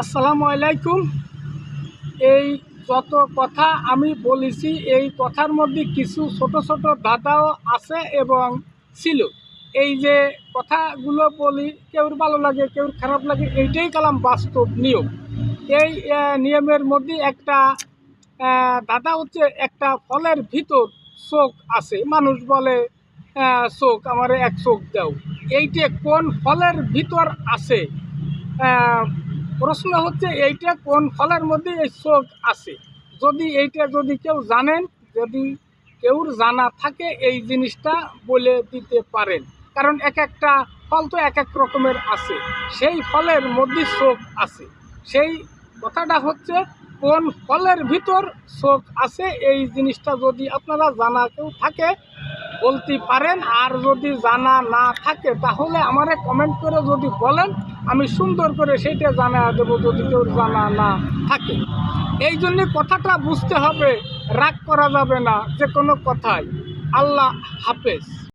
আসসালামু আলাইকুম। এই যত কথা আমি বলেছি এই কথার মধ্যে কিছু ছোট ছোট ধাঁধাও আছে এবং ছিল। এই যে কথাগুলো বলি, কেউর ভালো লাগে কেউর খারাপ লাগে, এইটাই কালাম বাস্তব নিয়ম। এই নিয়মের মধ্যে একটা ধাঁধা হচ্ছে, একটা ফলের ভিতর চোখ আছে। মানুষ বলে চোখ, আমারে এক চোখ দাও। এইটা কোন ফলের ভিতর আছে? প্রশ্ন হচ্ছে এইটা কোন ফলের মধ্যে এই চোখ আছে। যদি কেউ জানেন, যদি কেউর জানা থাকে এই জিনিসটা বলে দিতে পারেন। কারণ এক একটা ফল তো এক এক রকমের আছে, সেই ফলের মধ্যে চোখ আছে। সেই কথাটা হচ্ছে কোন ফলের ভিতর চোখ আছে। এই জিনিসটা যদি আপনারা জানা কেউ থাকে বলতে পারেন, আর যদি জানা না থাকে তাহলে আমারে কমেন্ট করে যদি বলেন, আমি সুন্দর করে সেইটা জানা দেবো যদি কেউ জানা না থাকে। এই জন্যে কথাটা বুঝতে হবে, রাগ করা যাবে না যে কোনো কথাই। আল্লাহ হাফেজ।